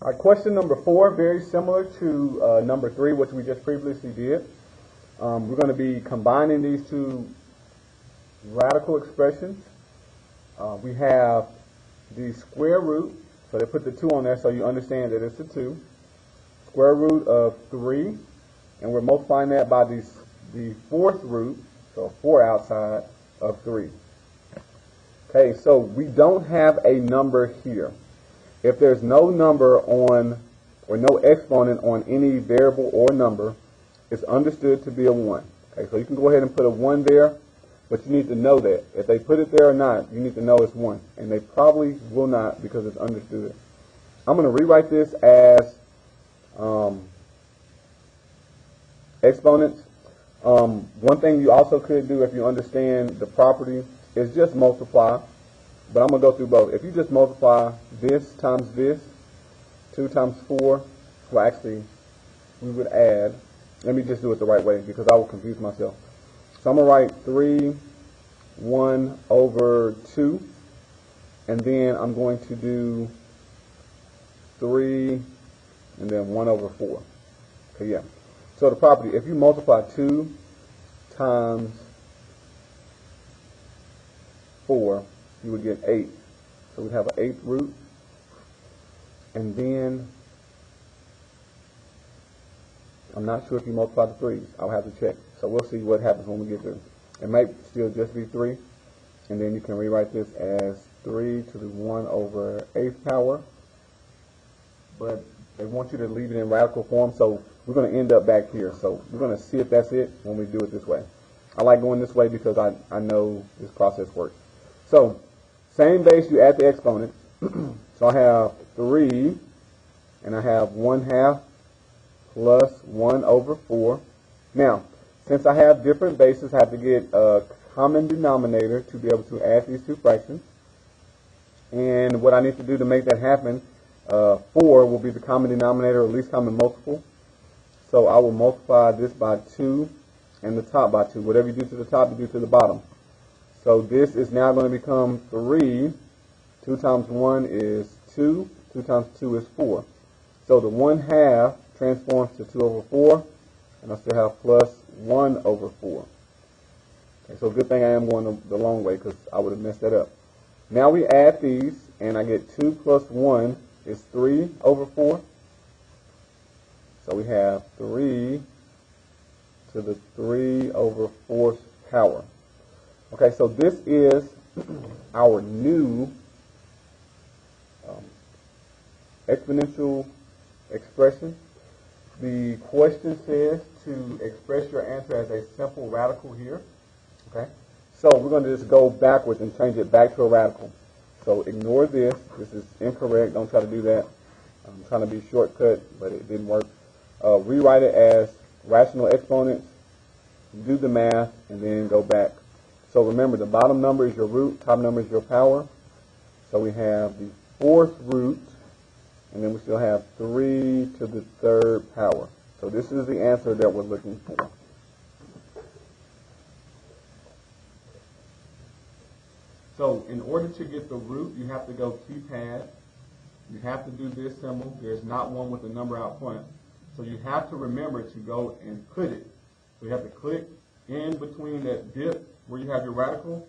All right, question number 4, very similar to number 3, which we just previously did. We're going to be combining these two radical expressions. We have the square root, so they put the 2 on there so you understand that it's a 2. Square root of 3, and we're multiplying that by the 4th root, so 4 outside of 3. Okay, so we don't have a number here. If there's no number on, or no exponent on any variable or number, it's understood to be a 1. Okay, so you can go ahead and put a 1 there, but you need to know that. If they put it there or not, you need to know it's 1. And they probably will not because it's understood. I'm going to rewrite this as exponents. One thing you also could do if you understand the property is just multiply. But I'm going to go through both. If you just multiply this times this, 2 times 4, well actually we would add, let me just do it the right way because I will confuse myself. So I'm going to write 3, 1 over 2, and then I'm going to do 3, and then 1 over 4. Okay, yeah. So the property, if you multiply 2 times 4, you would get 8. So we'd have an 8th root. And then, I'm not sure if you multiply the 3's. I'll have to check. So we'll see what happens when we get there. It might still just be 3. And then you can rewrite this as 3 to the 1 over 8th power. But they want you to leave it in radical form, so we're going to end up back here. So we're going to see if that's it when we do it this way. I like going this way because I know this process works. So, same base, you add the exponent. So I have 3, and I have 1/2 plus 1 over 4. Now, since I have different bases, I have to get a common denominator to be able to add these two fractions. And what I need to do to make that happen, 4 will be the common denominator, or least common multiple. So I will multiply this by 2 and the top by 2. Whatever you do to the top, you do to the bottom. So this is now going to become 3. 2 times 1 is 2. 2 times 2 is 4. So the 1/2 transforms to 2 over 4. And I still have plus 1 over 4. Okay, so good thing I am going the long way because I would have messed that up. Now we add these, and I get 2 plus 1 is 3 over 4. So we have 3 to the 3 over 4th power. Okay, so this is our new exponential expression. The question says to express your answer as a simple radical here. Okay, so we're going to just go backwards and change it back to a radical. So ignore this. This is incorrect. Don't try to do that. I'm trying to be shortcut, but it didn't work. Rewrite it as rational exponents. Do the math, and then go back. So remember, the bottom number is your root, top number is your power. So we have the 4th root, and then we still have 3 to the 3rd power. So this is the answer that we're looking for. So in order to get the root, you have to go keypad. You have to do this symbol. There's not one with a number out front. So you have to remember to go and put it. So you have to click in between that dip where you have your radical.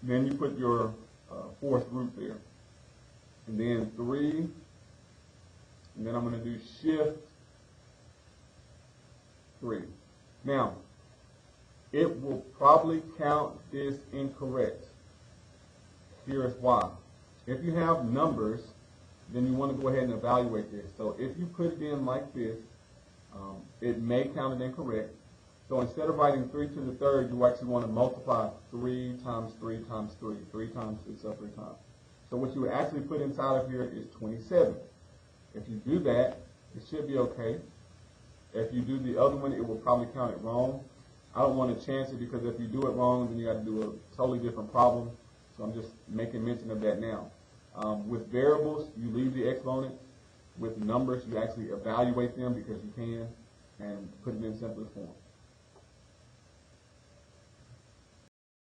Then you put your 4th root there. And then 3. And then I'm going to do shift 3. Now, it will probably count this incorrect. Here is why. If you have numbers, then you want to go ahead and evaluate this. So if you put it in like this, it may count it incorrect. So instead of writing 3 to the 3rd, you actually want to multiply 3 times 3 times 3. 3 times itself 3 times. So what you would actually put inside of here is 27. If you do that, it should be okay. If you do the other one, it will probably count it wrong. I don't want to chance it because if you do it wrong, then you got to do a totally different problem. So I'm just making mention of that now. With variables, you leave the exponents. With numbers, you actually evaluate them because you can and put it in simplest form.